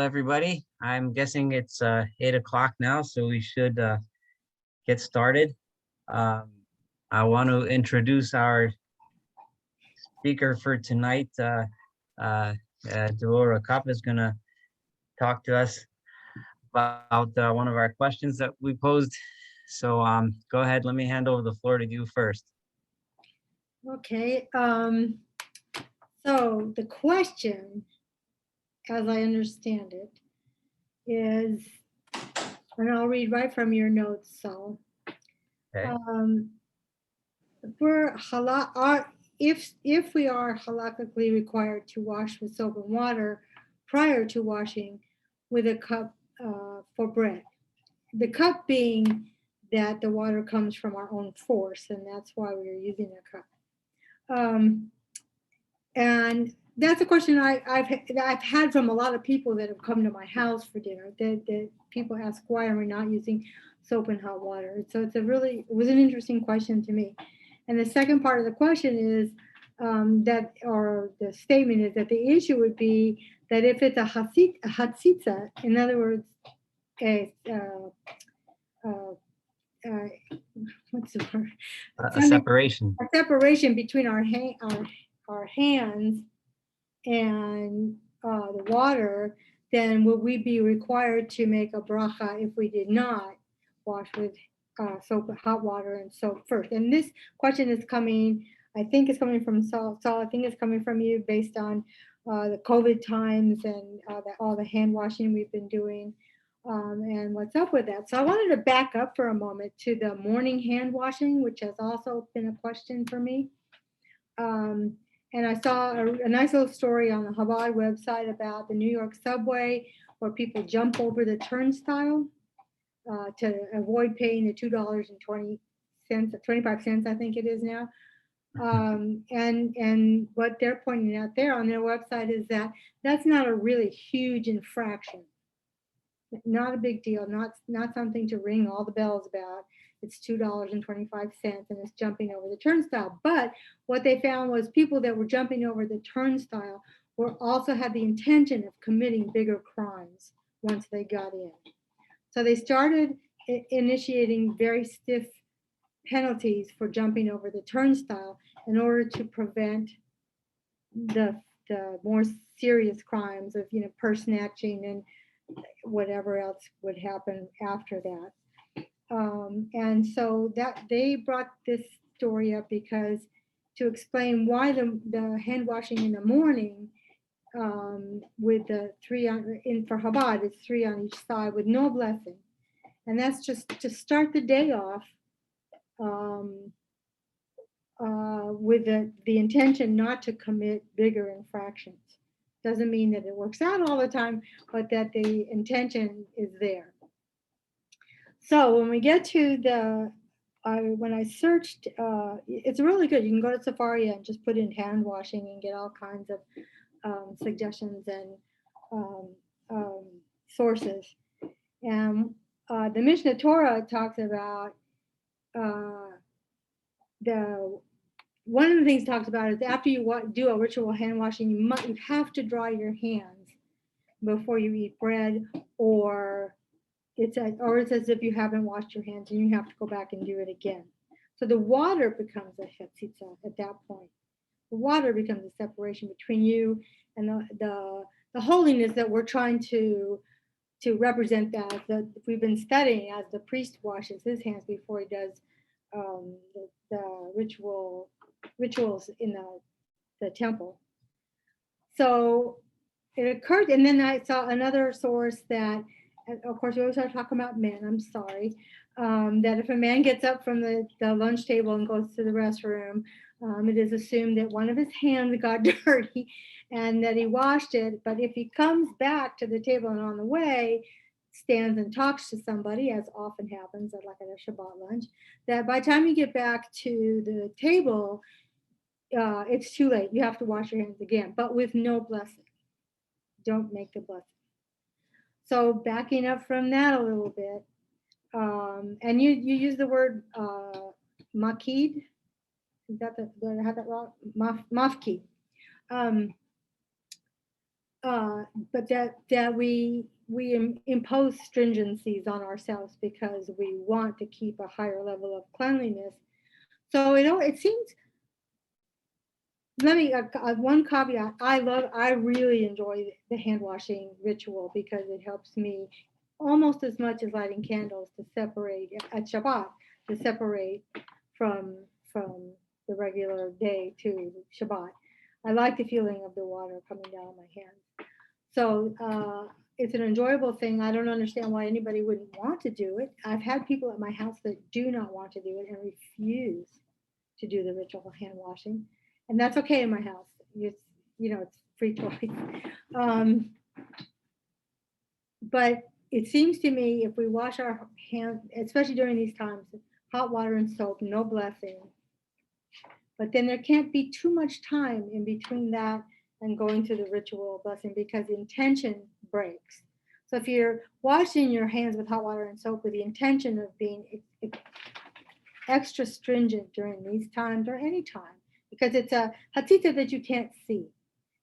Everybody. I'm guessing it's 8 o'clock now, so we should get started. Um, I want to introduce our speaker for tonight. Delora Kopp is going to talk to us about one of our questions that we posed. So go ahead, let me hand over the floor to you first. Okay, so the question, as I understand it, is, and I'll read right from your notes, Saul. Okay. If we are halakhically required to wash with soap and water prior to washing with a cup for bread, the cup being that the water comes from our own force, and that's why we are using a cup. And that's a question I've had from a lot of people that have come to my house for dinner. That people ask, why are we not using soap and hot water? So it was an interesting question to me. And the second part of the question is the statement is that the issue would be that if it's a hatzitza, in other words, what's the word? A separation. A separation between our hands and the water, then would we be required to make a bracha if we did not wash with soap, hot water and soap first? And this question is coming, I think it's coming from Saul. I think it's coming from you based on the COVID times and all the hand washing we've been doing. And what's up with that? So I wanted to back up for a moment to the morning hand washing, which has also been a question for me. And I saw a nice little story on the Chabad website about the New York subway where people jump over the turnstile to avoid paying the $2.20, 25 cents, I think it is now. And what they're pointing out there on their website is that that's not a really huge infraction. Not a big deal, not something to ring all the bells about. It's $2.25 and it's jumping over the turnstile. But what they found was people that were jumping over the turnstile also had the intention of committing bigger crimes once they got in. So they started initiating very stiff penalties for jumping over the turnstile in order to prevent the more serious crimes of purse snatching and whatever else would happen after that. And so that they brought this story up because to explain why the hand washing in the morning with the three for Chabad, it's 3 on each side with no blessing. And that's just to start the day off with the intention not to commit bigger infractions. Doesn't mean that it works out all the time, but that the intention is there. So when we get to when I searched, it's really good. You can go to Safari and just put in hand washing and get all kinds of suggestions and sources. And the Mishnah Torah talks about one of the things it talks about is after you do a ritual hand washing, you have to dry your hands before you eat bread, or it's as if you haven't washed your hands and you have to go back and do it again. So the water becomes a chetzitza at that point. The water becomes a separation between you and the holiness that we're trying to represent, that we've been studying as the priest washes his hands before he does the rituals in the temple. So it occurred, and then I saw another source that, of course, we always start talking about men. I'm sorry. That if a man gets up from the lunch table and goes to the restroom, it is assumed that one of his hands got dirty and that he washed it. But if he comes back to the table and on the way stands and talks to somebody, as often happens at a Shabbat lunch, that by the time you get back to the table, it's too late. You have to wash your hands again, but with no blessing. Don't make the blessing. So backing up from that a little bit, and you use the word makid. Did I have that wrong? Mafkid. but that we impose stringencies on ourselves because we want to keep a higher level of cleanliness. So it seems. Let me one caveat. I really enjoy the hand washing ritual because it helps me almost as much as lighting candles to separate at Shabbat, to separate from from the regular day to Shabbat. I like the feeling of the water coming down my hands. So it's an enjoyable thing. I don't understand why anybody wouldn't want to do it. I've had people at my house that do not want to do it and refuse to do the ritual hand washing, and that's okay in my house. It's free choice. Um, but it seems to me if we wash our hands, especially during these times, hot water and soap, no blessing. But then there can't be too much time in between that and going to the ritual blessing because intention breaks. So if you're washing your hands with hot water and soap with the intention of being extra stringent during these times or any time, because it's a hatita that you can't see.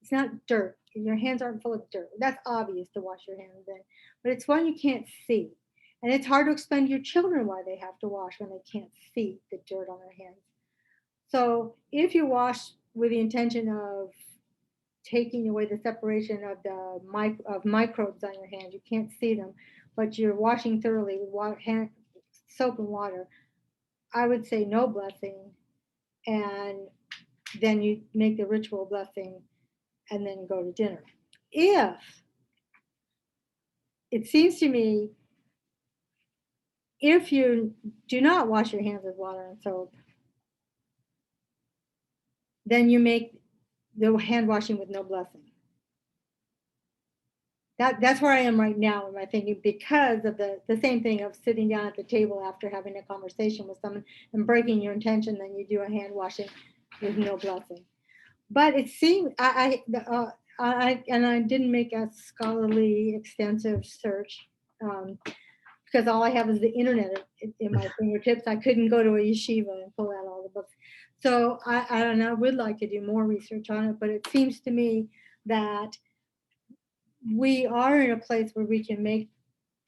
It's not dirt. Your hands aren't full of dirt. That's obvious to wash your hands in, but it's one you can't see. And it's hard to explain to your children why they have to wash when they can't see the dirt on their hands. So if you wash with the intention of taking away the separation of the microbes on your hands, you can't see them, but you're washing thoroughly with soap and water, I would say no blessing, and then you make the ritual blessing and then go to dinner. If it seems to me, if you do not wash your hands with water and soap, then you make the hand washing with no blessing. That's where I am right now in my thinking because of the same thing of sitting down at the table after having a conversation with someone and breaking your intention, then you do a hand washing with no blessing. But it seemed I didn't make a scholarly extensive search because all I have is the internet in my fingertips. I couldn't go to a yeshiva and pull out all the books. So I don't know. I would like to do more research on it, but it seems to me that we are in a place where we can make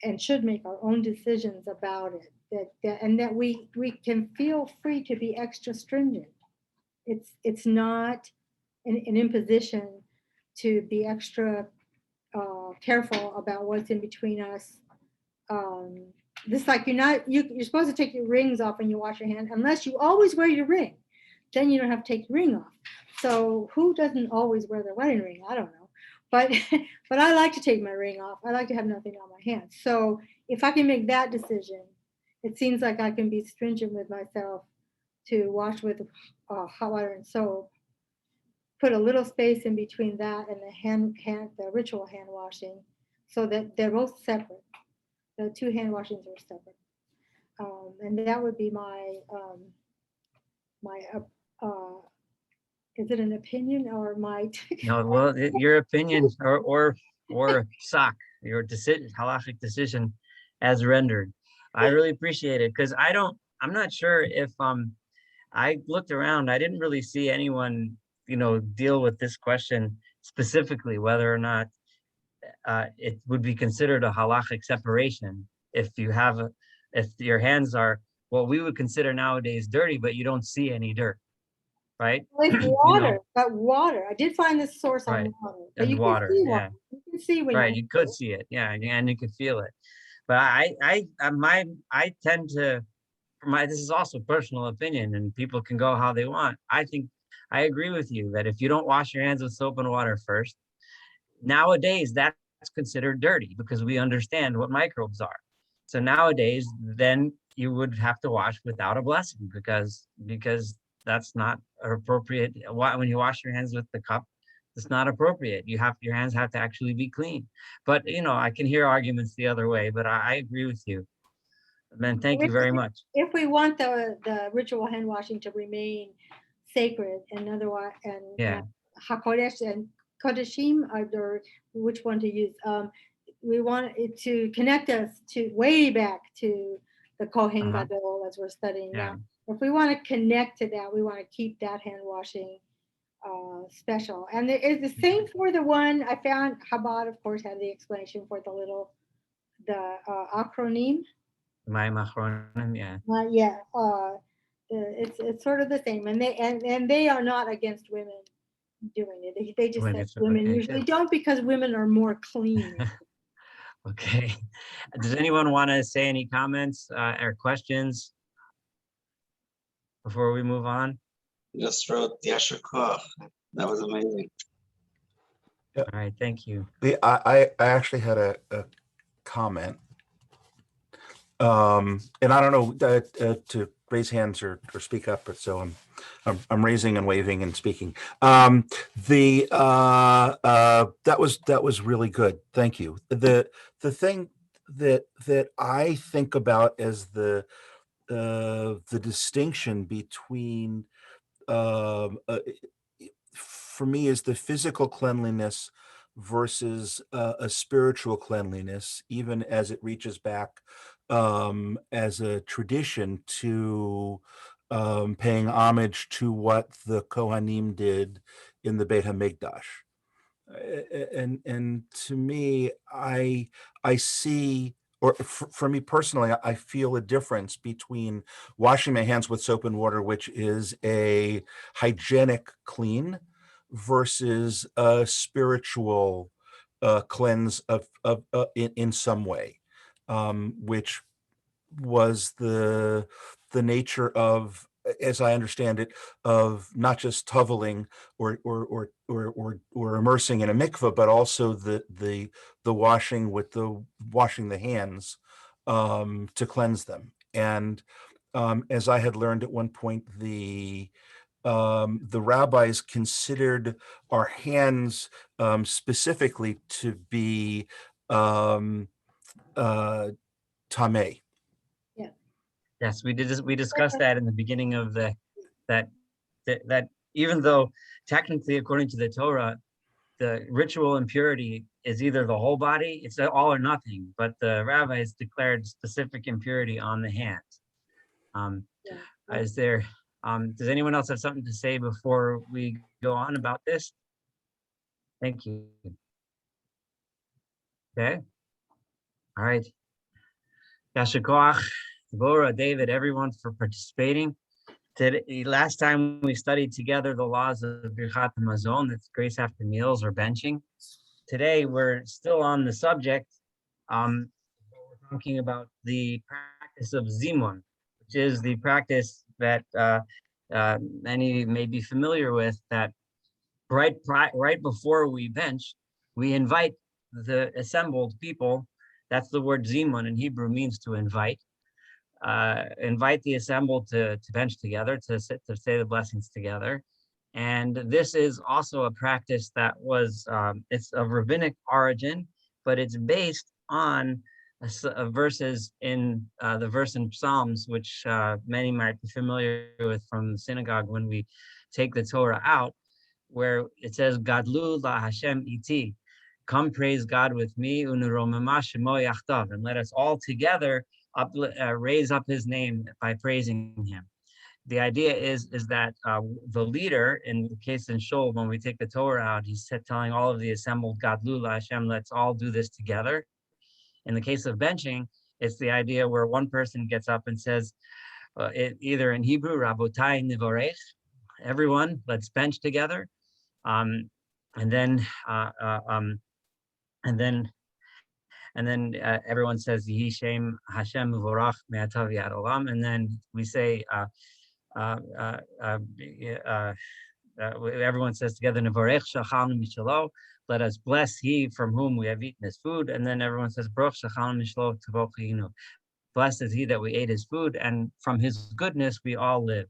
and should make our own decisions about it. And that we can feel free to be extra stringent. It's not an imposition to be extra careful about what's in between us. Just like you're supposed to take your rings off when you wash your hands, unless you always wear your ring. Then you don't have to take your ring off. So who doesn't always wear their wedding ring? I don't know. But I like to take my ring off. I like to have nothing on my hands. So if I can make that decision, it seems like I can be stringent with myself to wash with hot water and soap. Put a little space in between that and the ritual hand washing, so that they're both separate. The two hand washings are separate, and that would be my is it an opinion or my? No, well, your opinion or sock, your decision, halachic decision as rendered. I really appreciate it because I'm not sure if I looked around, I didn't really see anyone, deal with this question specifically, whether or not it would be considered a halachic separation if if your hands are what we would consider nowadays dirty, but you don't see any dirt, right? With water, but water. I did find this source on Right. water, but And you can water, see yeah. water. You can see when Right, you could see it, yeah, and you could feel it. But I tend to, this is also personal opinion, and people can go how they want. I think I agree with you that if you don't wash your hands with soap and water first, nowadays that's considered dirty because we understand what microbes are. So nowadays, then you would have to wash without a blessing because that's not appropriate. When you wash your hands with the cup, it's not appropriate. Your hands have to actually be clean. But I can hear arguments the other way, but I agree with you. Man, thank you very much. If we want the ritual hand washing to remain sacred and otherwise Yeah. hakodesh and kodeshim, or which one to use, we want it to connect us to way back to the Kohen Gadol as we're studying now. If we want to connect to that, we want to keep that hand washing special. And it's the same for the one I found. Chabad, of course, had the explanation for the acronym. My Machronim, yeah. Yeah, it's sort of the same, and they are not against women doing it. They just When said it's women okay, usually good. don't because women are more clean. Okay. Does anyone want to say any comments or questions before we move on? Just wrote Yasher Koach. That was amazing. All right, thank you. I actually had a comment. And I don't know to raise hands or speak up, but so I'm raising and waving and speaking. That was really good. Thank you. The thing that I think about as the distinction between for me is the physical cleanliness versus a spiritual cleanliness, even as it reaches back as a tradition to paying homage to what the Kohanim did in the Beit HaMikdash. And to me, I see, or for me personally, I feel a difference between washing my hands with soap and water, which is a hygienic clean, versus a spiritual cleanse of in some way, which was the nature of, as I understand it, of not just toveling or immersing in a mikveh, but also the washing with washing the hands to cleanse them. And as I had learned at one point, the rabbis considered our hands specifically to be tameh. Yes, we did. We discussed that in the beginning of that even though technically, according to the Torah, the ritual impurity is either the whole body, it's all or nothing, but the rabbis declared specific impurity on the hands. Is there, does anyone else have something to say before we go on about this? Thank you. Okay. All right. Yasher Koach, Deborah, David, everyone for participating. Today, last time we studied together the laws of Birchat Hamazon, that's grace after meals or benching. Today, we're still on the subject. We're talking about the practice of Zimun, which is the practice that many may be familiar with, that right before we bench, we invite the assembled people. That's the word Zimun in Hebrew, means to invite. Invite the assembled to bench together, to say the blessings together. And this is also a practice that was, it's of rabbinic origin, but it's based on verses in the verse in Psalms, which many might be familiar with from the synagogue when we take the Torah out, where it says, Gadlu la Hashem iti, come praise God with me, unuromema shemo yachtav, and let us all together raise up his name by praising him. The idea is that the leader, in the case in Shul, when we take the Torah out, he's telling all of the assembled, Gadlu la Hashem, let's all do this together. In the case of benching, it's the idea where one person gets up and says, either in Hebrew, Rabotai Nivorech, everyone, let's bench together. And then everyone says Yehi Shem Hashem Uvorach Me'atav Yad Olam, and then we say everyone says together Nevarech Shachalnu Mishalo, let us bless he from whom we have eaten his food, and then everyone says Baruch Shachalnu Mishalo Tavoch Chayinu, blessed is he that we ate his food, and from his goodness we all live.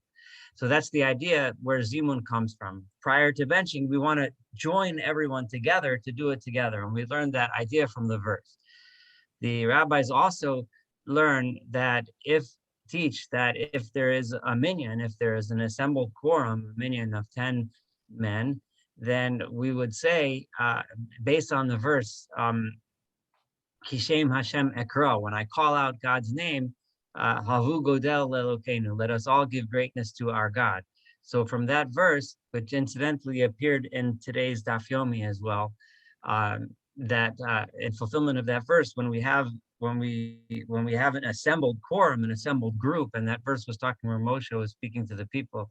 So that's the idea where Zimun comes from. Prior to benching, we want to join everyone together to do it together. And we learned that idea from the verse. The rabbis also teach that if there is a minyan, if there is an assembled quorum, a minyan of 10 men, then we would say, based on the verse, Kishem Hashem Ekra, when I call out God's name, Havu Godel Lelokenu, let us all give greatness to our God. So from that verse, which incidentally appeared in today's Daf Yomi as well, that in fulfillment of that verse, when we have an assembled quorum, an assembled group, and that verse was talking where Moshe was speaking to the people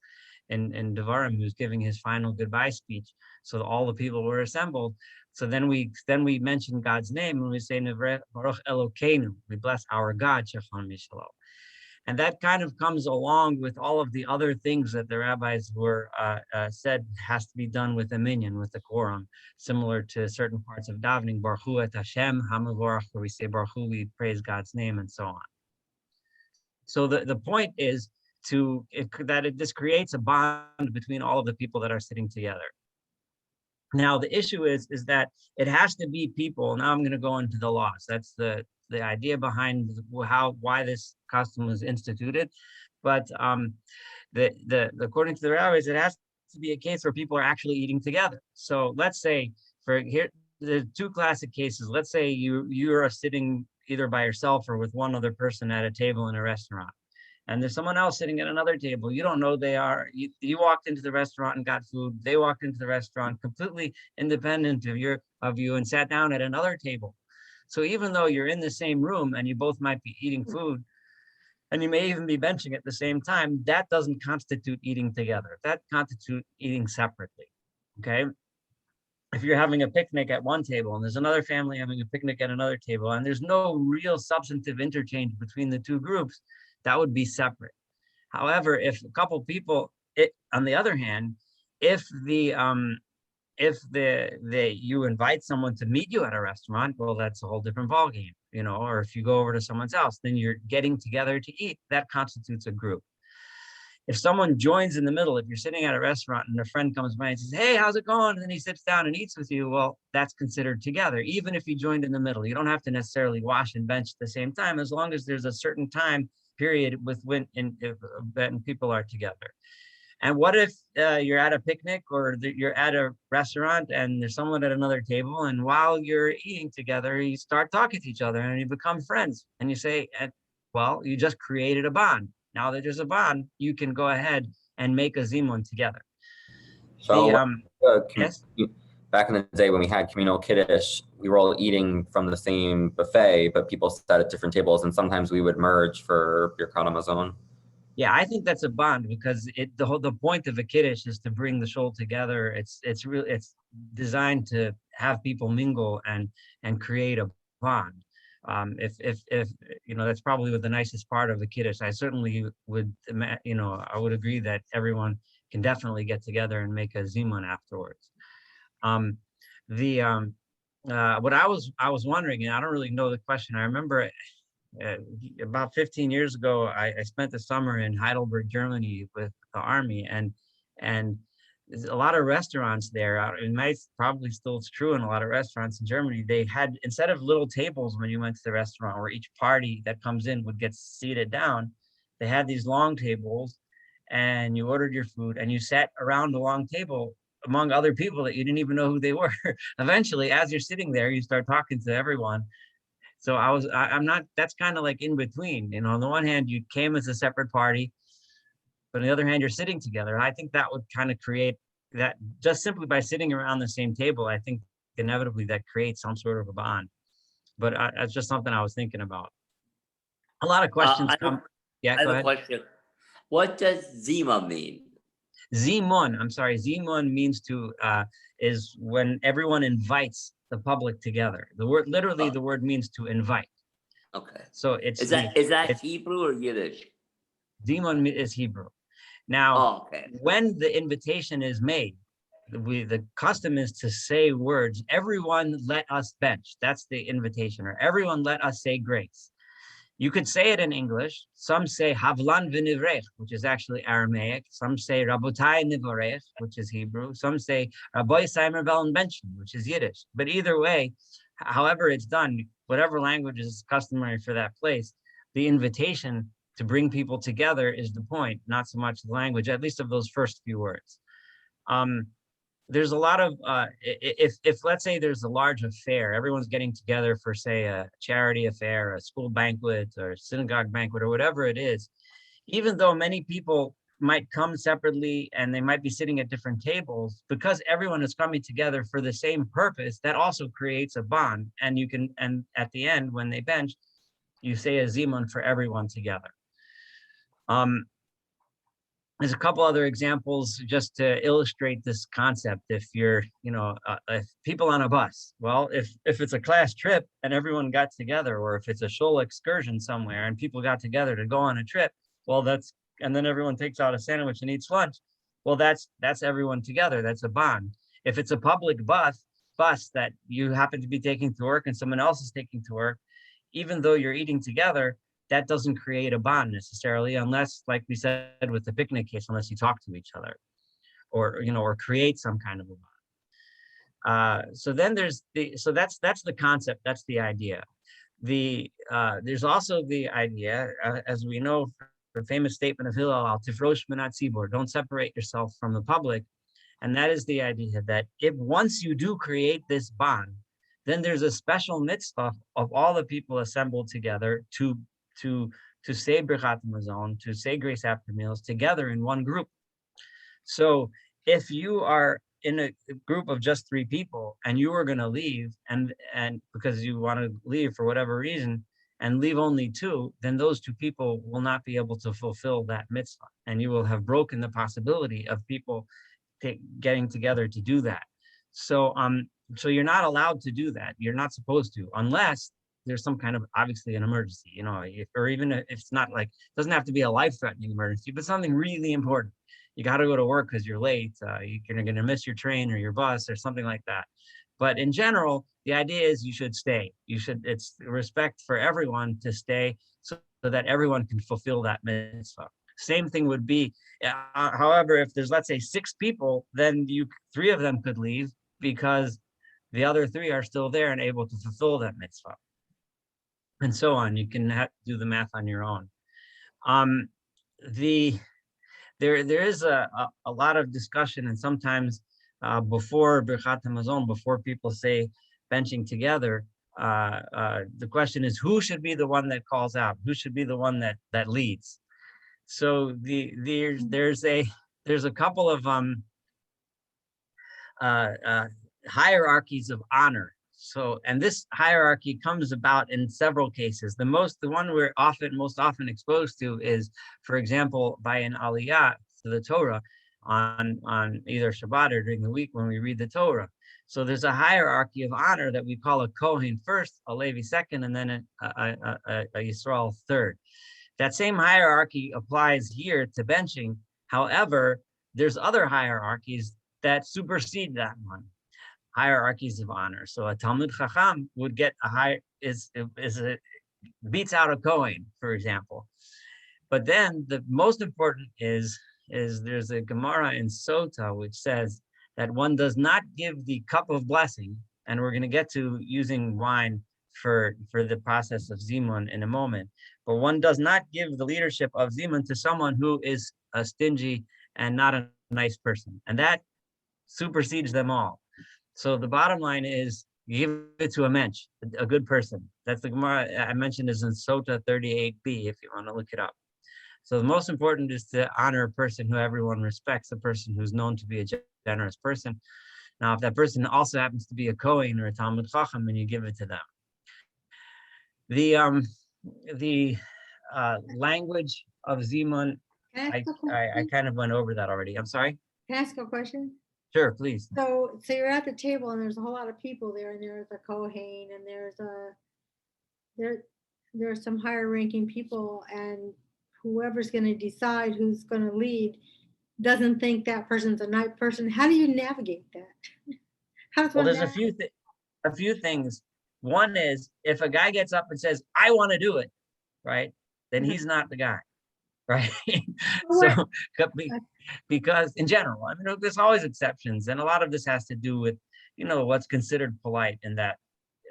in Devarim, he was giving his final goodbye speech. So all the people were assembled. So then we mention God's name and we say Baruch Elokeinu, we bless our God, Shechan Mishalom. And that kind of comes along with all of the other things that the rabbis were said has to be done with a minyan, with the quorum, similar to certain parts of davening, Baruch Hu et Hashem, Hamavorach, where we say Baruch Hu, we praise God's name, and so on. So the point is this creates a bond between all of the people that are sitting together. Now the issue is that it has to be people. Now I'm going to go into the laws. That's the idea behind why this custom was instituted. But according to the rabbis, it has to be a case where people are actually eating together. So let's say the two classic cases. Let's say you are sitting either by yourself or with one other person at a table in a restaurant, and there's someone else sitting at another table. You don't know they are. You walked into the restaurant and got food. They walked into the restaurant completely independent of you and sat down at another table. So even though you're in the same room and you both might be eating food, and you may even be benching at the same time, that doesn't constitute eating together. That constitutes eating separately, okay? If you're having a picnic at one table and there's another family having a picnic at another table and there's no real substantive interchange between the two groups, that would be separate. However, if a couple people, on the other hand, if you invite someone to meet you at a restaurant, well, that's a whole different ballgame, or if you go over to someone's house, then you're getting together to eat. That constitutes a group. If someone joins in the middle, if you're sitting at a restaurant and a friend comes by and says, hey, how's it going? And then he sits down and eats with you, well, that's considered together, even if you joined in the middle. You don't have to necessarily wash and bench at the same time, as long as there's a certain time period when people are together. And what if you're at a picnic or you're at a restaurant and there's someone at another table, and while you're eating together, you start talking to each other and you become friends, and you say, well, you just created a bond. Now that there's a bond, you can go ahead and make a zimun together. So yes? Back in the day when we had communal kiddush, we were all eating from the same buffet, but people sat at different tables, and sometimes we would merge for Birkat Hamazon. Yeah, I think that's a bond, because the point of a kiddush is to bring the shul together. It's designed to have people mingle and create a bond. If that's probably the nicest part of the kiddush. I certainly would, I would agree that everyone can definitely get together and make a zimun afterwards. What I was wondering, and I don't really know the question. I remember about 15 years ago, I spent the summer in Heidelberg, Germany with the army, and there's a lot of restaurants there. It might probably still it's true in a lot of restaurants in Germany. They had, instead of little tables when you went to the restaurant where each party that comes in would get seated down, they had these long tables, and you ordered your food and you sat around the long table among other people that you didn't even know who they were. Eventually, as you're sitting there, you start talking to everyone. So I'm not, that's kind of like in between, on the one hand, you came as a separate party, but on the other hand, you're sitting together. And I think that would kind of create that, just simply by sitting around the same table, I think inevitably that creates some sort of a bond. But that's just something I was thinking about. A lot of questions come. Yeah, I go have ahead. a question. What does Zima mean? Zimun, I'm sorry, Zimun means is when everyone invites the public together. The word, literally, the word means to invite. Okay. So it's Is that Hebrew or Yiddish? Zimun is Hebrew. Now, when the invitation is made, the custom is to say words. Everyone let us bench. That's the invitation. Or everyone let us say grace. You could say it in English. Some say Havlan v'nivrech, which is actually Aramaic. Some say Rabotai nivorech, which is Hebrew. Some say Rabbi Saimer velen benchen, which is Yiddish. But either way, however it's done, whatever language is customary for that place, the invitation to bring people together is the point, not so much the language, at least of those first few words. There's a lot of, if let's say there's a large affair, everyone's getting together for, say, a charity affair, a school banquet or synagogue banquet or whatever it is, even though many people might come separately and they might be sitting at different tables, because everyone is coming together for the same purpose, that also creates a bond. And you can, and at the end, when they bench, you say a zimun for everyone together. There's a couple other examples just to illustrate this concept. If you're, if people on a bus, well, if it's a class trip and everyone got together, or if it's a shul excursion somewhere and people got together to go on a trip, well, and then everyone takes out a sandwich and eats lunch. Well, that's everyone together. That's a bond. If it's a public bus that you happen to be taking to work and someone else is taking to work, even though you're eating together, that doesn't create a bond necessarily, unless, like we said with the picnic case, unless you talk to each other, or create some kind of a bond. So then that's the concept, that's the idea. There's also the idea, as we know, the famous statement of Hillel, al tifrosh min hatzibur, don't separate yourself from the public. And that is the idea that if once you do create this bond, then there's a special mitzvah of all the people assembled together to say Birchat Hamazon, to say grace after meals together in one group. So if you are in a group of just 3 people and you are going to leave, and because you want to leave for whatever reason, and leave only 2, then those 2 people will not be able to fulfill that mitzvah, and you will have broken the possibility of people getting together to do that. So you're not allowed to do that. You're not supposed to, unless there's some kind of, obviously, an emergency, or even if it's not like, it doesn't have to be a life-threatening emergency, but something really important. You got to go to work because you're late. You're going to miss your train or your bus or something like that. But in general, the idea is you should stay. It's respect for everyone to stay so that everyone can fulfill that mitzvah. Same thing would be, however, if there's, let's say, 6 people, then 3 of them could leave because the other 3 are still there and able to fulfill that mitzvah. And so on. You can do the math on your own. There is a lot of discussion, and sometimes before Birchat Hamazon, before people say benching together, the question is, who should be the one that calls out? Who should be the one that leads? So there's a couple of hierarchies of honor. So, and this hierarchy comes about in several cases. The one we're most often exposed to is, for example, by an aliyah to the Torah on either Shabbat or during the week when we read the Torah. So there's a hierarchy of honor that we call a Kohen first, a Levi second, and then a Yisrael third. That same hierarchy applies here to benching. However, there's other hierarchies that supersede that one. Hierarchies of honor. So a Talmud Chacham would get beats out a Kohen, for example. But then the most important is there's a Gemara in Sota which says that one does not give the cup of blessing, and we're going to get to using wine for the process of Zimun in a moment, but one does not give the leadership of Zimun to someone who is a stingy and not a nice person, and that supersedes them all. So the bottom line is, you give it to a mensch, a good person. That's the Gemara I mentioned is in Sota 38b, if you want to look it up. So the most important is to honor a person who everyone respects, a person who's known to be a generous person. Now, if that person also happens to be a Kohen or a Talmud Chacham, then you give it to them. The language of Zimun, I kind of went over that already. I'm sorry? Can I ask a question? Sure, please. So you're at the table and there's a whole lot of people there, and there's a Kohen, and there's some higher ranking people, and whoever's going to decide who's going to lead doesn't think that person's a nice person. How do you navigate that? Well, there's a few things. One is, if a guy gets up and says, I want to do it, right, then he's not the guy, right? So because in general, I mean, there's always exceptions, and a lot of this has to do with, what's considered polite in that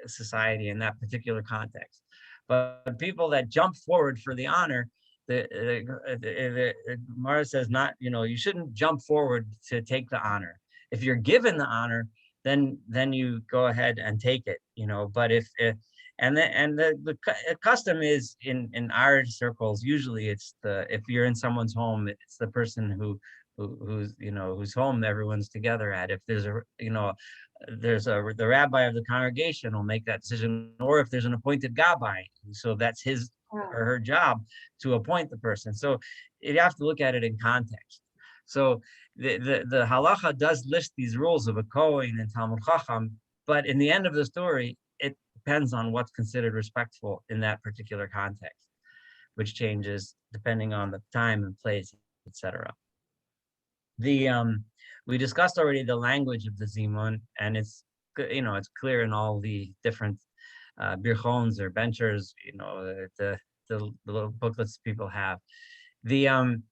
society, in that particular context. But people that jump forward for the honor, the Gemara says not, you shouldn't jump forward to take the honor. If you're given the honor, then you go ahead and take it, but if And the custom is in our circles, usually it's if you're in someone's home, it's the person who's whose home everyone's together at. If there's the rabbi of the congregation will make that decision, or if there's an appointed gabbai, so that's his or her job to appoint the person. So you have to look at it in context. So the halacha does list these rules of a kohen and talmud chacham, but in the end of the story, it depends on what's considered respectful in that particular context, which changes depending on the time and place, etc. We discussed already the language of the zimun, and it's clear in all the different birchons or benchers, the little booklets people have. And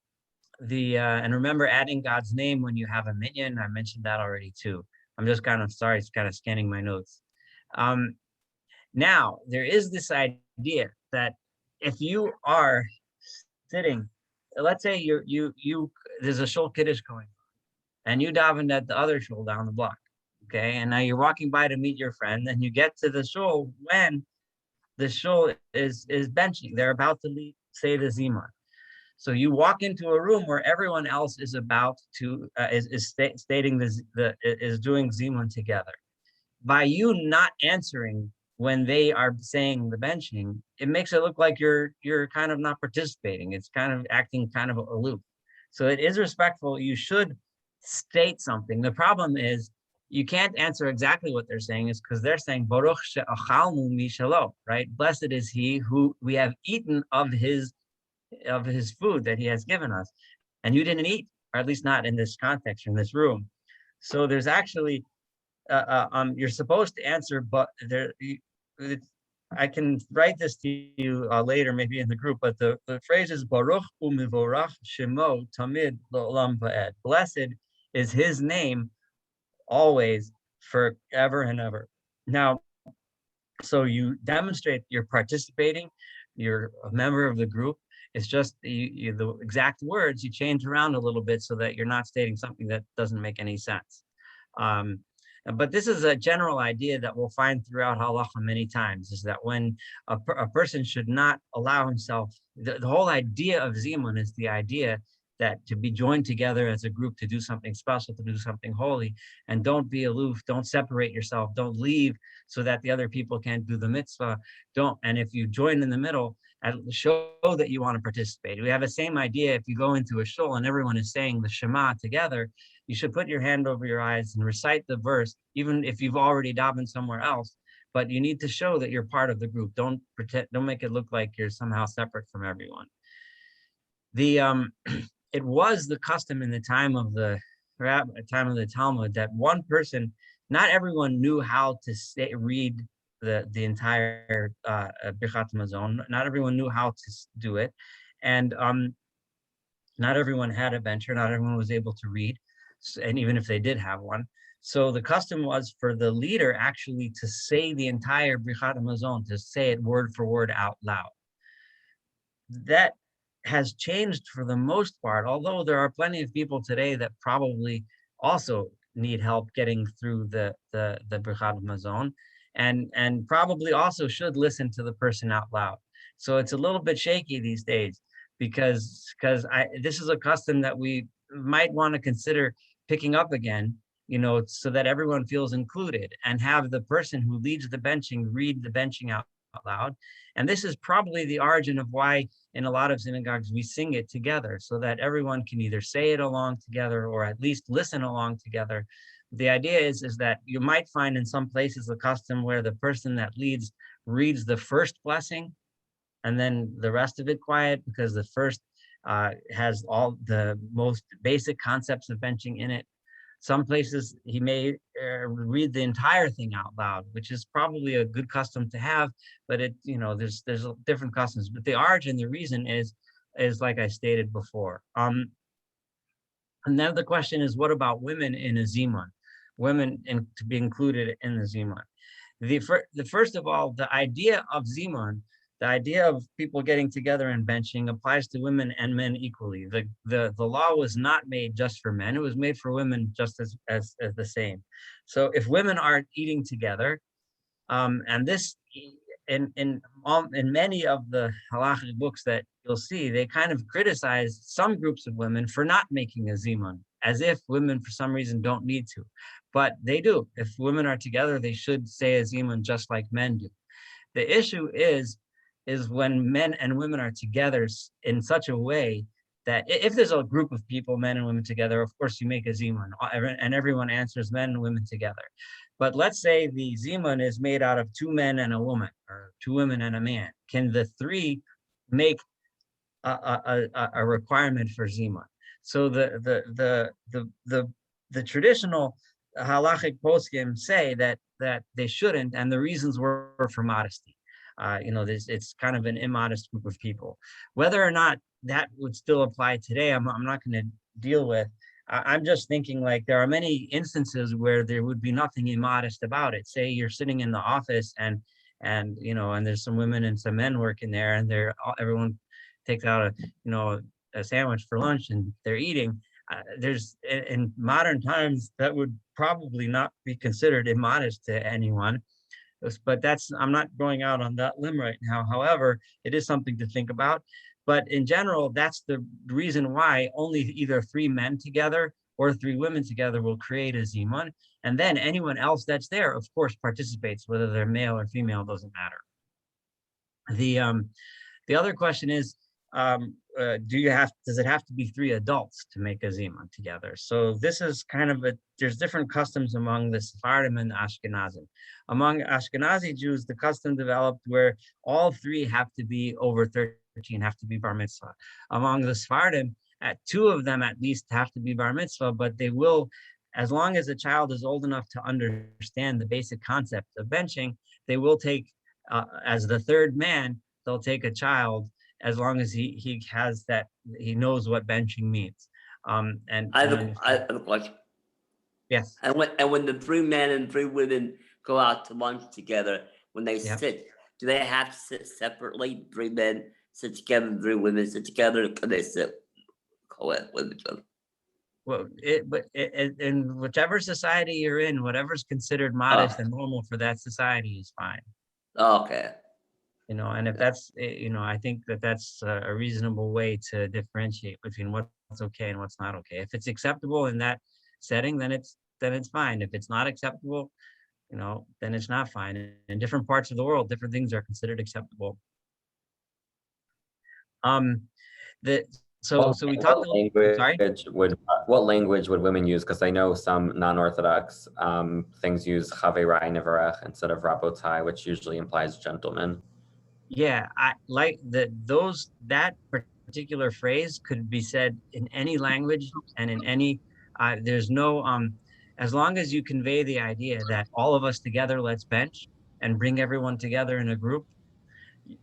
remember adding God's name when you have a minyan. I mentioned that already too. I'm just kind of scanning my notes. Now there is this idea that if you are sitting, let's say there's a shul kiddush going on, and you davened at the other shul down the block, okay? And now you're walking by to meet your friend, and you get to the shul when the shul is benching. They're about to say the zimun. So you walk into a room where everyone else is about to stating is doing zimun together. By you not answering when they are saying the benching, it makes it look like you're kind of not participating. It's kind of acting kind of aloof. So it is respectful. You should state something. The problem is you can't answer exactly what they're saying, is because they're saying Baruch she'achalnu mishalo, right? Blessed is he who we have eaten of his food that he has given us, and you didn't eat, or at least not in this context, in this room. So there's actually you're supposed to answer, but I can write this to you later, maybe in the group, but the phrase is Baruch u'mivorach shemo tamid l'olam va'ed. Blessed is his name always, forever and ever. Now, so you demonstrate you're participating, you're a member of the group. It's just the exact words you change around a little bit so that you're not stating something that doesn't make any sense. But this is a general idea that we'll find throughout halacha many times, is that when a person should not allow himself, the whole idea of zimun is the idea that to be joined together as a group to do something special, to do something holy, and don't be aloof, don't separate yourself, don't leave so that the other people can't do the mitzvah, and if you join in the middle, show that you want to participate. We have the same idea if you go into a shul and everyone is saying the Shema together, you should put your hand over your eyes and recite the verse, even if you've already davened somewhere else, but you need to show that you're part of the group. Don't make it look like you're somehow separate from everyone. It was the custom in the time of the Talmud that one person, not everyone knew how to read the entire Birchat Hamazon. Not everyone knew how to do it, and not everyone had a bencher. Not everyone was able to read, and even if they did have one. So the custom was for the leader actually to say the entire Birchat Hamazon, to say it word for word out loud. That has changed for the most part, although there are plenty of people today that probably also need help getting through the Birchat Hamazon, and probably also should listen to the person out loud. So it's a little bit shaky these days, because this is a custom that we might want to consider picking up again, so that everyone feels included, and have the person who leads the benching read the benching out loud. And this is probably the origin of why in a lot of synagogues we sing it together, so that everyone can either say it along together or at least listen along together. The idea is that you might find in some places a custom where the person that leads reads the first blessing and then the rest of it quiet, because the first has all the most basic concepts of benching in it. Some places he may read the entire thing out loud, which is probably a good custom to have, but there's different customs. But the origin, the reason is like I stated before. And then the question is, what about women in a zimun? Women to be included in the zimun. First of all, the idea of zimun, the idea of people getting together and benching, applies to women and men equally. The law was not made just for men; it was made for women just as the same. So if women aren't eating together, and this in many of the halachic books that you'll see, they kind of criticize some groups of women for not making a zimun, as if women for some reason don't need to, but they do. If women are together, they should say a zimun just like men do. The issue is when men and women are together in such a way that if there's a group of people, men and women together, of course you make a zimun, and everyone answers men and women together. But let's say the zimun is made out of 2 men and a woman, or 2 women and a man. Can the 3 make a requirement for zimun? So the traditional halachic poskim say that they shouldn't, and the reasons were for modesty. It's kind of an immodest group of people. Whether or not that would still apply today, I'm not going to deal with. I'm just thinking, like, there are many instances where there would be nothing immodest about it. Say you're sitting in the office and there's some women and some men working there, and everyone takes out a sandwich for lunch and they're eating. In modern times that would probably not be considered immodest to anyone. But I'm not going out on that limb right now. However, it is something to think about. But in general, that's the reason why only either 3 men together or 3 women together will create a zimun. And then anyone else that's there, of course, participates, whether they're male or female, doesn't matter. The other question is, does it have to be 3 adults to make a zimun together? So this is kind of there's different customs among the Sephardim and the Ashkenazim. Among Ashkenazi Jews, the custom developed where all 3 have to be over 13, have to be bar mitzvah. Among the Sephardim, 2 of them at least have to be bar mitzvah, but they will, as long as the child is old enough to understand the basic concept of benching, they will take, as the 3rd man, they'll take a child, as long as he has that, he knows what benching means. I have a question. Yes. And when the 3 men and 3 women go out to lunch together, when they sit, do they have to sit separately? 3 men sit together, 3 women sit together, or can they sit Kollel with each other? Well, in whichever society you're in, whatever's considered modest and normal for that society is fine. Okay. And if that's, I think that's a reasonable way to differentiate between what's okay and what's not okay. If it's acceptable in that setting, then it's fine. If it's not acceptable, then it's not fine. In different parts of the world, different things are considered acceptable. So we talked. What language would women use? Because I know some non-Orthodox things use Chaverai Nevarech instead of Rabotai, which usually implies gentlemen. Yeah, I like that particular phrase could be said in any language and in any, there's no, as long as you convey the idea that all of us together, let's bench and bring everyone together in a group,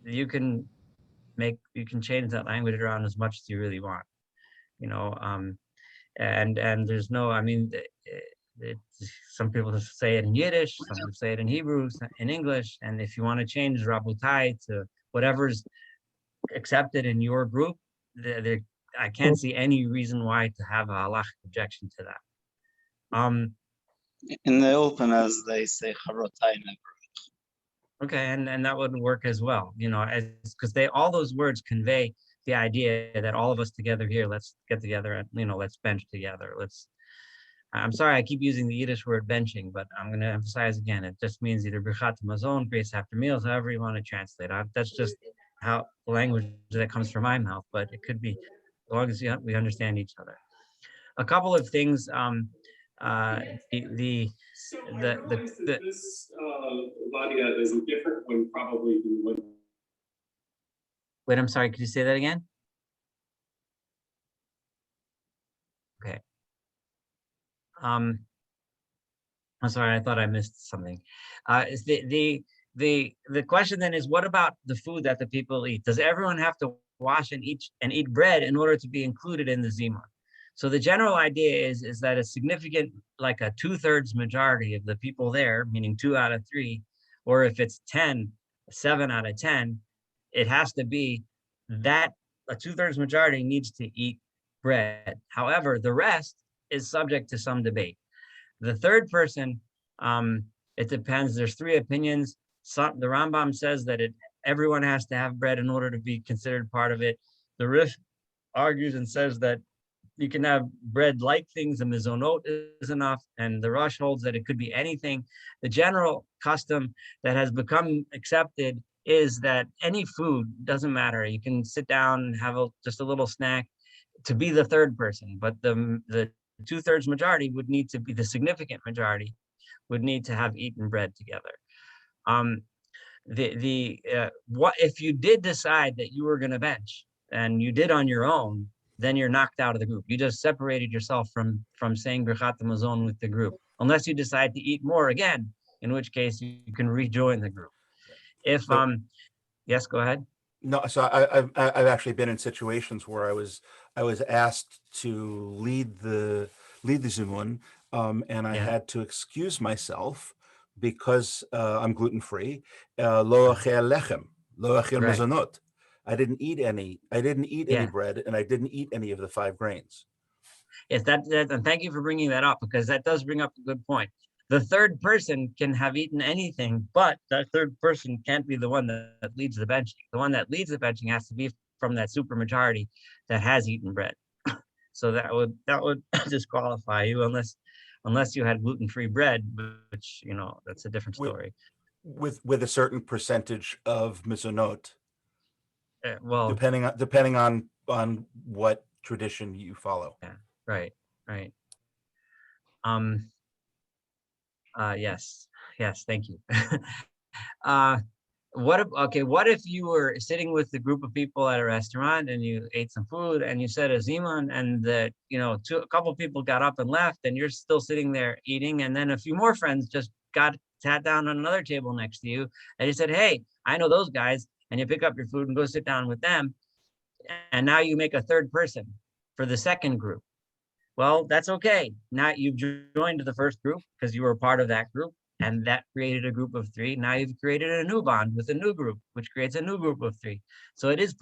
you can change that language around as much as you really want, and there's no, some people say it in Yiddish, some people say it in Hebrew, in English, and if you want to change Rabotai to whatever's accepted in your group, I can't see any reason why to have a halachic objection to that. In the open, as they say, Charotai. Okay, and that would work as well, because all those words convey the idea that all of us together here, let's get together and let's bench together. I'm sorry, I keep using the Yiddish word benching, but I'm going to emphasize again, it just means either birchat mazon, grace after meals, however you want to translate. That's just how the language that comes from my mouth, but it could be, as long as we understand each other. A couple of things, So I realize that this Vadia is different when probably when. Wait, I'm sorry, could you say that again? Okay. I'm sorry, I thought I missed something. The question then is, what about the food that the people eat? Does everyone have to wash and eat bread in order to be included in the zimun? So the general idea is that a significant, like a 2/3 majority of the people there, meaning 2 out of 3, or if it's 10, 7 out of 10, it has to be that a 2/3 majority needs to eat bread. However, the rest is subject to some debate. The third person, it depends. There's 3 opinions. the Rambam says that everyone has to have bread in order to be considered part of it. The Rif argues and says that you can have bread like things, and mizonot is enough, and the Rush holds that it could be anything. The general custom that has become accepted is that any food, doesn't matter, you can sit down and have just a little snack to be the third person, but the 2/3 majority would need to be, the significant majority would need to have eaten bread together. What if you did decide that you were going to bench and you did on your own, then you're knocked out of the group. You just separated yourself from saying Birchat Hamazon with the group, unless you decide to eat more again, in which case you can rejoin the group. If yes, go ahead. No, so I've actually been in situations where I was asked to lead the zimun, and I had to excuse myself because I'm gluten free. Lo achel lechem, lo achel mezonot. I didn't eat any bread, and I didn't eat any of the 5 grains. Yes, and thank you for bringing that up, because that does bring up a good point. The third person can have eaten anything, but that third person can't be the one that leads the benching. The one that leads the benching has to be from that super majority that has eaten bread. So that would disqualify you unless you had gluten-free bread, which, you know, that's a different story. With a certain percentage of mizonot. Well, depending on what tradition you follow. Yeah, right. Yes, thank you. What if you were sitting with a group of people at a restaurant and you ate some food and you said a zimun, and a couple of people got up and left, and you're still sitting there eating, and then a few more friends just sat down on another table next to you, and you said, hey, I know those guys, and you pick up your food and go sit down with them, and now you make a third person for the second group. Well, that's okay. Now you've joined the first group because you were part of that group, and that created a group of 3. Now you've created a new bond with a new group, which creates a new group of 3. So it is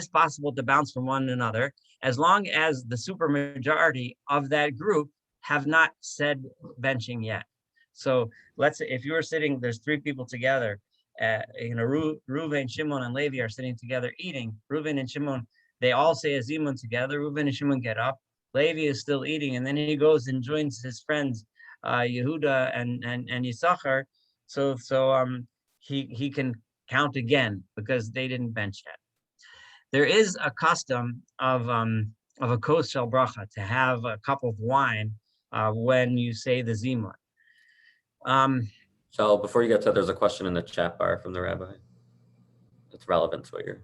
possible to bounce from one another, as long as the super majority of that group have not said benching yet. So let's say if you were sitting, there's 3 people together, Reuven, Shimon, and Levi are sitting together eating. Reuven and Shimon, they all say a zimun together. Reuven and Shimon get up. Levi is still eating, and then he goes and joins his friends, Yehuda and Yisachar. So he can count again because they didn't bench yet. There is a custom of a kos shel bracha, to have a cup of wine when you say the zimun. So before you get to that, there's a question in the chat bar from the rabbi. It's relevant to what you're.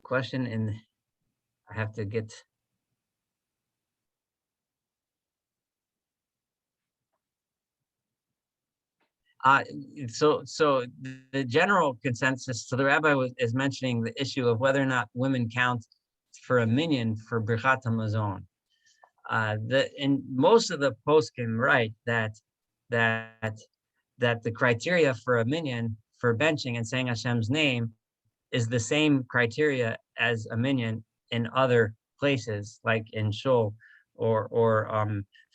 Question in. I have to get. So the general consensus. So the rabbi is mentioning the issue of whether or not women count for a minyan for Birchat Hamazon. In most of the poskim write that the criteria for a minyan for benching and saying Hashem's name is the same criteria as a minyan in other places, like in Shul or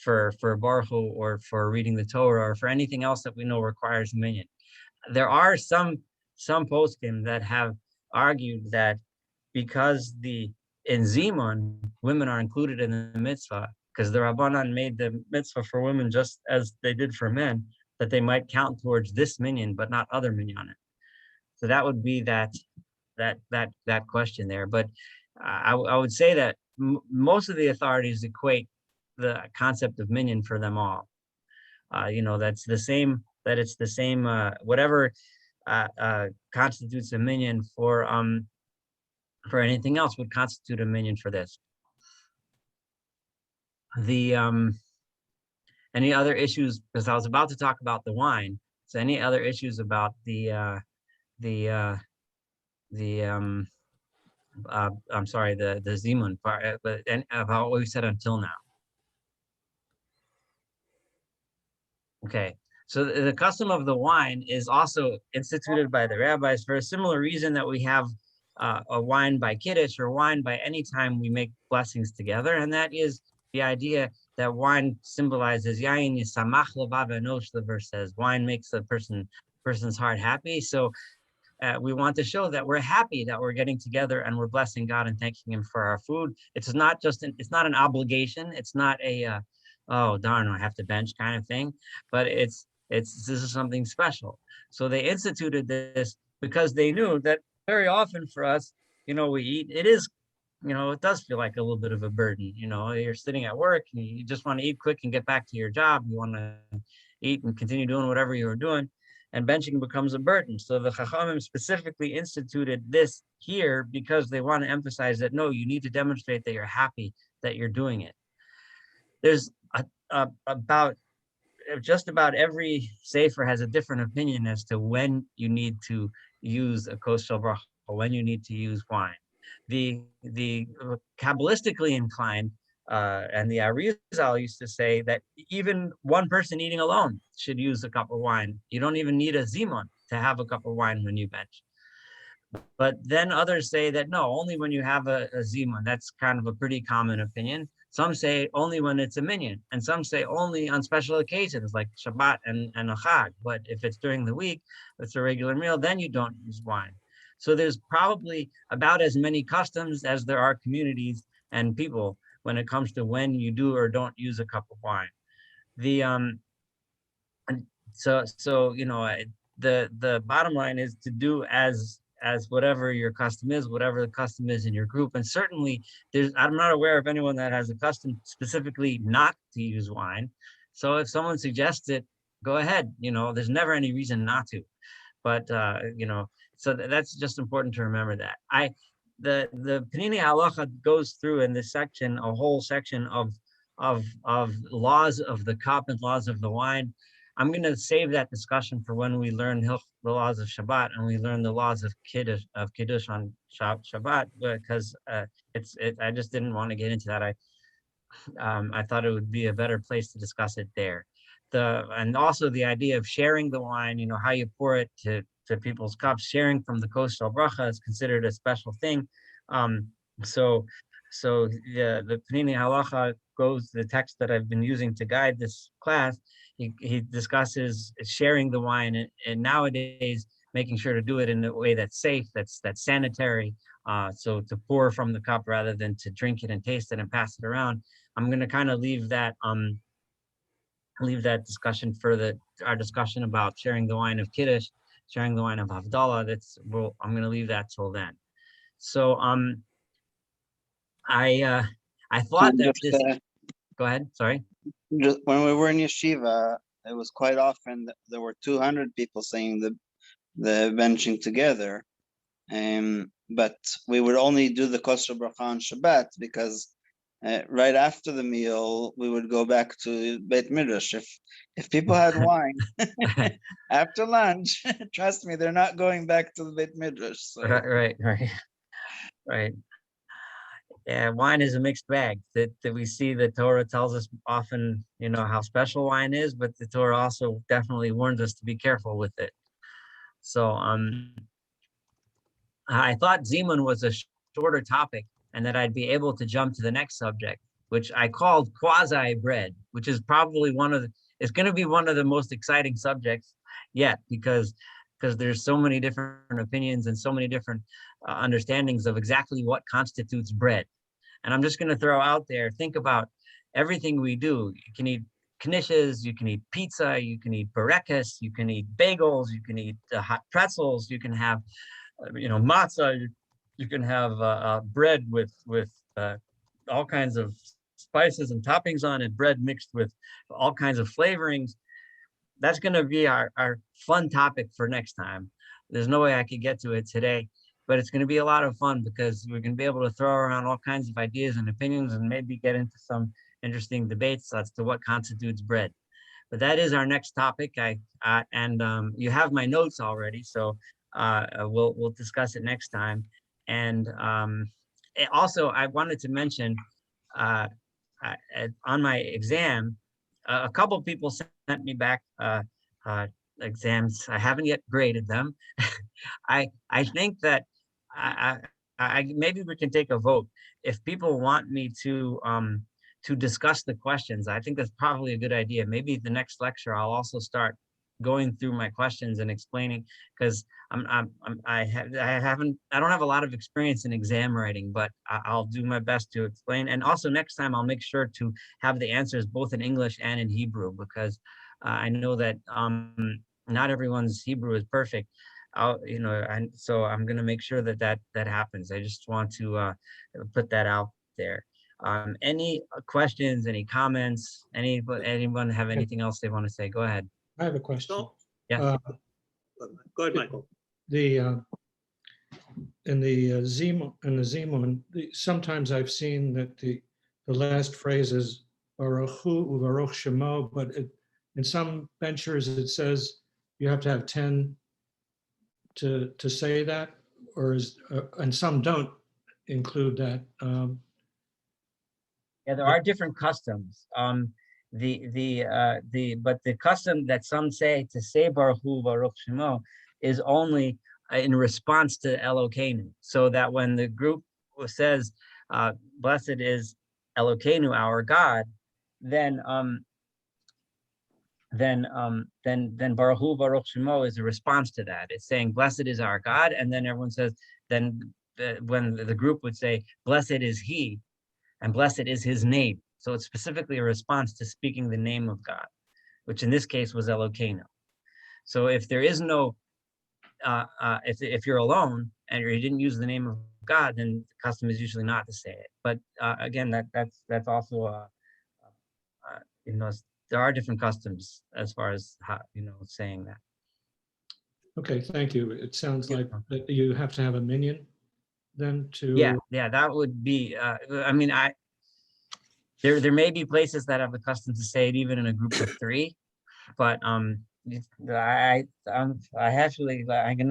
for Baruch Hu, or for reading the Torah, or for anything else that we know requires a minyan. There are some poskim that have argued that because in Zimun, women are included in the mitzvah, because the Rabbanan made the mitzvah for women just as they did for men, that they might count towards this minyan, but not other minyanim. So that would be that question there. But I would say that most of the authorities equate the concept of minyan for them all. That's the same. That it's the same. Whatever constitutes a minyan for anything else would constitute a minyan for this. Any other issues? Because I was about to talk about the wine. So any other issues about the zimun part, but about what we said until now. Okay, so the custom of the wine is also instituted by the rabbis for a similar reason that we have a wine by Kiddush or wine by any time we make blessings together, and that is the idea that wine symbolizes yayin yisamach levav enosh, the verse says, wine makes the person's heart happy. So we want to show that we're happy that we're getting together and we're blessing God and thanking Him for our food. It's not just it's not an obligation. It's not a oh darn, I have to bench kind of thing, but this is something special. So they instituted this because they knew that very often for us, we eat. It is, it does feel like a little bit of a burden. You're sitting at work and you just want to eat quick and get back to your job. You want to eat and continue doing whatever you were doing, and benching becomes a burden. So the Chachamim specifically instituted this here because they want to emphasize that, no, you need to demonstrate that you're happy that you're doing it. There's just about every sefer has a different opinion as to when you need to use a kos shel bracha, when you need to use wine. The Kabbalistically inclined and the Arizal used to say that even one person eating alone should use a cup of wine. You don't even need a zimun to have a cup of wine when you bench. But then others say that no, only when you have a zimun. That's kind of a pretty common opinion. Some say only when it's a minyan, and some say only on special occasions like Shabbat and a Chag. But if it's during the week, it's a regular meal, then you don't use wine. So there's probably about as many customs as there are communities and people when it comes to when you do or don't use a cup of wine. The the bottom line is to do as whatever your custom is, whatever the custom is in your group. And certainly I'm not aware of anyone that has a custom specifically not to use wine. So if someone suggests it, go ahead. There's never any reason not to. But so that's just important to remember that. The Panini Halacha goes through in this section a whole section of laws of the cup and laws of the wine. I'm going to save that discussion for when we learn the laws of Shabbat and we learn the laws of Kiddush on Shabbat, because I just didn't want to get into that. I thought it would be a better place to discuss it there. And also the idea of sharing the wine, how you pour it to people's cups, sharing from the kos shel bracha is considered a special thing. So the Panini Halacha goes, the text that I've been using to guide this class, he discusses sharing the wine and nowadays making sure to do it in a way that's safe, that's sanitary. So to pour from the cup rather than to drink it and taste it and pass it around. I'm going to kind of leave that discussion for our discussion about sharing the wine of Kiddush, sharing the wine of Havdalah. I'm going to leave that till then. So I thought that this. Go ahead. Sorry. Just when we were in yeshiva, it was quite often that there were 200 people saying the benching together, but we would only do the kos shel bracha on Shabbat because right after the meal we would go back to Beit Midrash. If people had wine after lunch, trust me, they're not going back to the Beit Midrash. So. Right. Yeah, wine is a mixed bag. That we see the Torah tells us often, how special wine is, but the Torah also definitely warns us to be careful with it. So I thought Zimun was a shorter topic and that I'd be able to jump to the next subject, which I called quasi bread, which is probably it's going to be one of the most exciting subjects yet, because there's so many different opinions and so many different understandings of exactly what constitutes bread. And I'm just going to throw out there, think about everything we do. You can eat knishes, you can eat pizza, you can eat burekas, you can eat bagels, you can eat hot pretzels, you can have, matzah, you can have bread with all kinds of spices and toppings on it, bread mixed with all kinds of flavorings. That's going to be our fun topic for next time. There's no way I could get to it today, but it's going to be a lot of fun because we're going to be able to throw around all kinds of ideas and opinions and maybe get into some interesting debates as to what constitutes bread. But that is our next topic. You have my notes already, so we'll discuss it next time. And also, I wanted to mention on my exam, a couple people sent me back exams. I haven't yet graded them. I think that I maybe we can take a vote if people want me to to discuss the questions. I think that's probably a good idea. Maybe the next lecture, I'll also start going through my questions and explaining, because I don't have a lot of experience in exam writing, but I'll do my best to explain. And also next time I'll make sure to have the answers both in English and in Hebrew, because I know that not everyone's Hebrew is perfect. And so I'm going to make sure that that happens. I just want to put that out there. Any questions, any comments, anyone have anything else they want to say? Go ahead. I have a question. So, Yeah. go ahead, Michael. In the Zimun, sometimes I've seen that the last phrase is Baruch Hu u'Baruch Shemo, but in some benchers it says you have to have 10 to say that, or and some don't include that. Yeah, there are different customs. But the custom that some say to say Baruch Hu Baruch Shemo is only in response to Elokeinu, so that when the group says blessed is Elokeinu, our God, then Baruch Hu Baruch Shemo is a response to that. It's saying blessed is our God, and then everyone says, when the group would say blessed is he, and blessed is his name. So it's specifically a response to speaking the name of God, which in this case was Elokeinu. So if there is no, if you're alone and you didn't use the name of God, then the custom is usually not to say it. But again, that's also there are different customs as far as how, saying that. Okay, thank you. It sounds like that you have to have a minyan then to. Yeah, that would be. There may be places that have the custom to say it even in a group of 3, but I'm gonna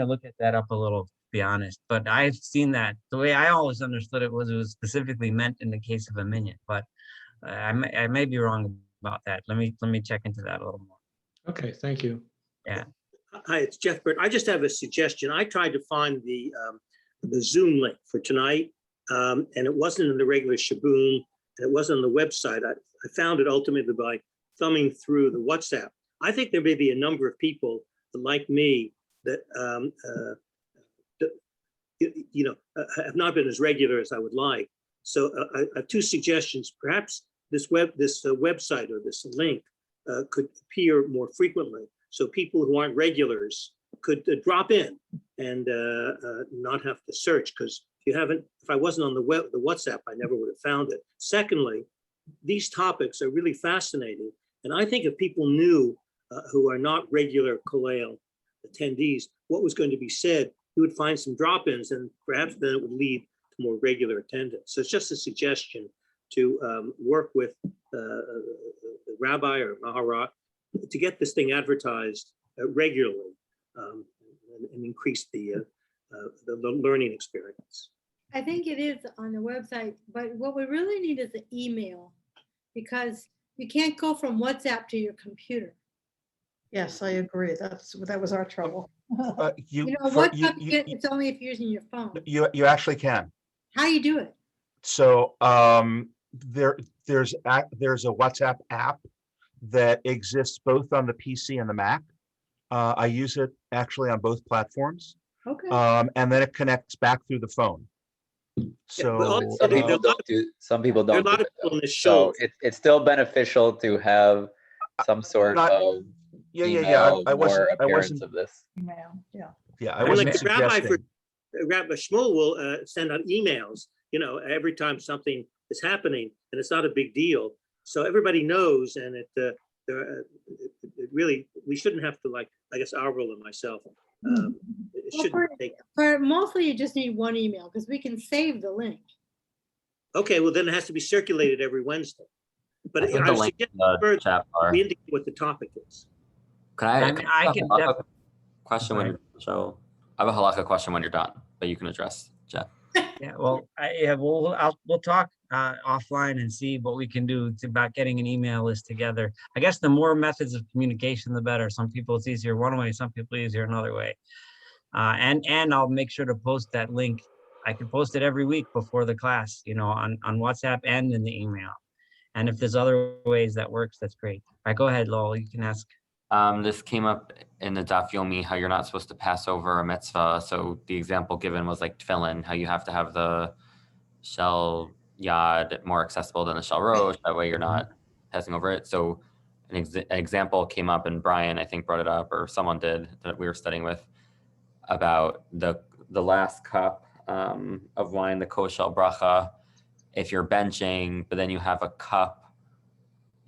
look at that up a little, to be honest. But I've seen that. The way I always understood it was specifically meant in the case of a minyan, but I may be wrong about that. Let me check into that a little more. Okay, thank you. Yeah. Hi, it's Jeff Bird. I just have a suggestion. I tried to find the Zoom link for tonight, and it wasn't in the regular Shaboom, and it wasn't on the website. I found it ultimately by thumbing through the WhatsApp. I think there may be a number of people that, like me, that have not been as regular as I would like. So I have 2 suggestions. Perhaps this website or this link could appear more frequently, so people who aren't regulars could drop in and not have to search. Because if I wasn't on the WhatsApp, I never would have found it. Secondly, these topics are really fascinating, and I think if people knew who are not regular Kollel attendees what was going to be said, you would find some drop-ins, and perhaps then it would lead to more regular attendance. So it's just a suggestion to work with the rabbi or maharat to get this thing advertised regularly and increase the learning experience. I think it is on the website, but what we really need is an email, because you can't go from WhatsApp to your computer. Yes, I agree. That was our trouble. It's only if you're using your phone. You actually can. How you do it? So there's a WhatsApp app that exists both on the PC and the Mac. I use it actually on both platforms. Okay. And then it connects back through the phone. So some people don't. There are a lot of people in this So show. it's still beneficial to have some sort of I wasn't appearance of this. I wasn't like suggesting. Rabbi Shmuel will send out emails, every time something is happening, and it's not a big deal. So everybody knows, and it really, we shouldn't have to, like, I guess Arvel and myself, it shouldn't take. For mostly you just need one email, because we can save the link. Okay, well then it has to be circulated every Wednesday. But I put the link in the chat bar. we indicate what the topic is. I can question when you're done, Joe. I have a halakha question when you're done, but you can address Jeff. Yeah, well, we'll talk offline and see what we can do about getting an email list together. I guess the more methods of communication, the better. Some people it's easier one way, some people easier another way. And I'll make sure to post that link. I can post it every week before the class, on WhatsApp and in the email. And if there's other ways that works, that's great. All right, go ahead, Lowell, you can ask. This came up in the Daf Yomi, how you're not supposed to pass over a mitzvah. So the example given was like tefillin, how you have to have the shel yad more accessible than the shel rosh. That way you're not passing over it. So an example came up, and Brian, I think, brought it up, or someone did, that we were studying with, about the last cup of wine, the koshel bracha. If you're benching, but then you have a cup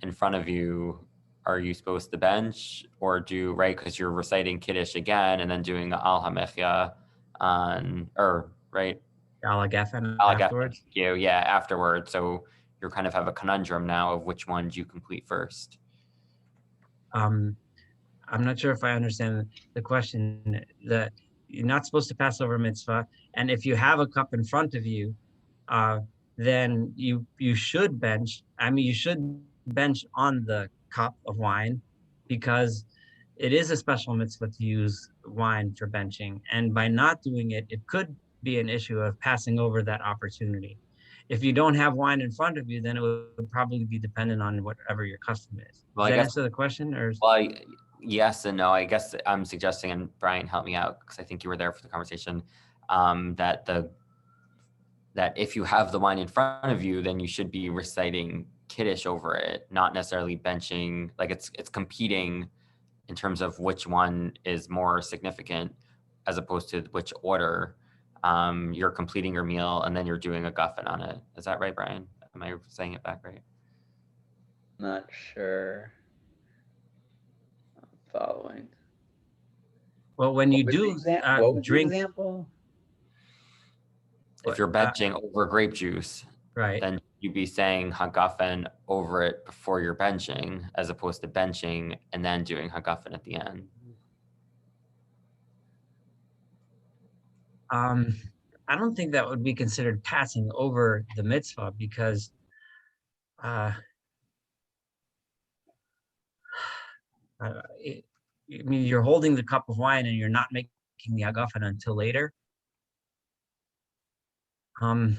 in front of you, are you supposed to bench or do, right? Because you're reciting Kiddush again and then doing Al HaMechya on, or right? Al Geffen Al Geffen, afterwards. yeah, afterwards. So you kind of have a conundrum now of which one do you complete first. I'm not sure if I understand the question. That you're not supposed to pass over mitzvah, and if you have a cup in front of you, then you should bench. I mean, you should bench on the cup of wine, because it is a special mitzvah to use wine for benching. And by not doing it, it could be an issue of passing over that opportunity. If you don't have wine in front of you, then it would probably be dependent on whatever your custom is. Well, Does I that guess, answer the question? Or well, yes and no. I guess I'm suggesting, and Brian, help me out, because I think you were there for the conversation, that if you have the wine in front of you, then you should be reciting Kiddush over it, not necessarily benching. Like it's competing in terms of which one is more significant, as opposed to which order. You're completing your meal and then you're doing a guffin on it. Is that right, Brian? Am I saying it back right? Not sure. I'm following. well, when you What was the do what was the drink, example? If you're benching over grape juice, right? then you'd be saying hagafen over it before you're benching, as opposed to benching and then doing hagafen at the end. I don't think that would be considered passing over the mitzvah, because I mean, you're holding the cup of wine and you're not making the hagafen until later. I'm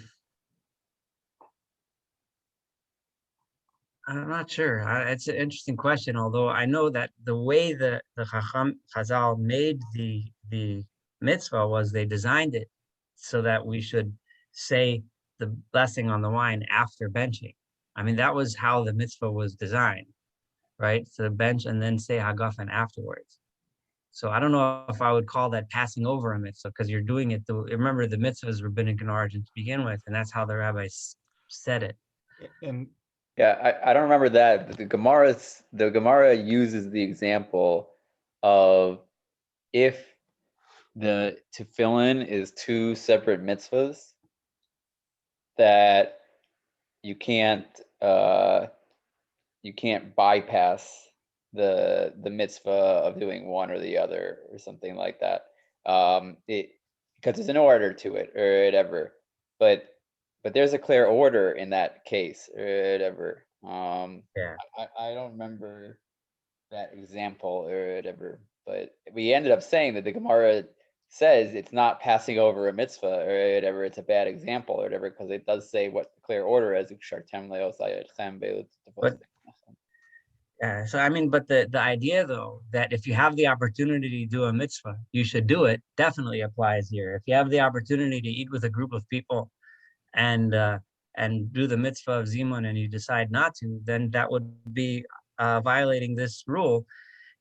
not sure. It's an interesting question, although I know that the way the Chazal made the mitzvah was they designed it so that we should say the blessing on the wine after benching. I mean, that was how the mitzvah was designed, right? So bench and then say hagafen afterwards. So I don't know if I would call that passing over a mitzvah, because you're doing it. Remember, the mitzvah is rabbinic in origin to begin with, and that's how the rabbis said it. And Yeah, I don't remember that, but the Gemara uses the example of if the tefillin is two separate mitzvahs, that you can't bypass the mitzvah of doing one or the other or something like that. Because there's an order to it or whatever. But there's a clear order in that case or whatever. Yeah. I don't remember that example or whatever, but we ended up saying that the Gemara says it's not passing over a mitzvah or whatever, it's a bad example or whatever, because it does say what the clear order is. Yeah, so I mean, but the idea though, that if you have the opportunity to do a mitzvah, you should do it, definitely applies here. If you have the opportunity to eat with a group of people and do the mitzvah of zimun and you decide not to, then that would be violating this rule.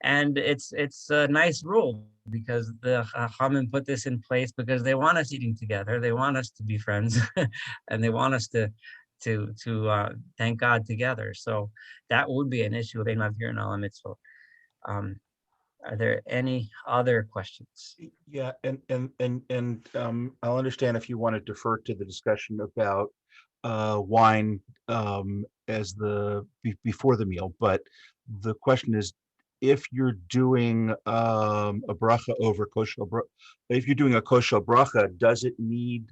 And it's a nice rule, because the Chachamim put this in place because they want us eating together, they want us to be friends, and they want us to thank God together. So that would be an issue of Ein Mavir and Ala Mitzvah. Are there any other questions? yeah, and I'll understand if you want to defer to the discussion about wine as before the meal, but the question is, if you're doing a bracha over koshel bracha, if you're doing a koshel bracha, does it need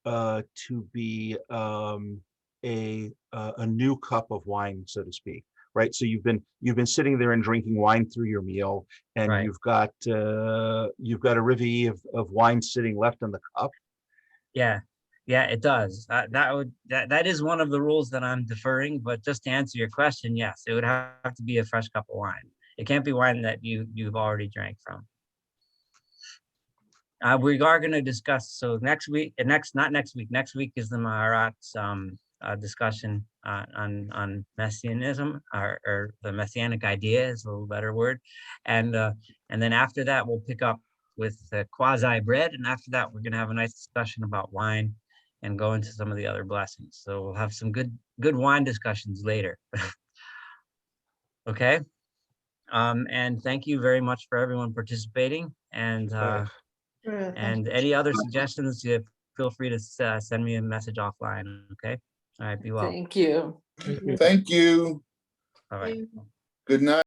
to be a new cup of wine, so to speak, right? So you've been sitting there and drinking wine through your meal, and Right. you've got a rivy of wine sitting left in the cup. Yeah, Yeah, it does. That is one of the rules that I'm deferring, but just to answer your question, yes, it would have to be a fresh cup of wine. It can't be wine that you've already drank from. We are going to discuss, so next week, not next week, next week is the Maharat's discussion on messianism, or the messianic idea is a little better word. And then after that, we'll pick up with quasi bread. And after that, we're going to have a nice discussion about wine and go into some of the other blessings. So we'll have some good wine discussions later. Okay. And thank you very much for everyone participating. And any other suggestions, feel free to send me a message offline. Okay. All right. Be well. Thank you. Thank you. Thank you. All right. Good night.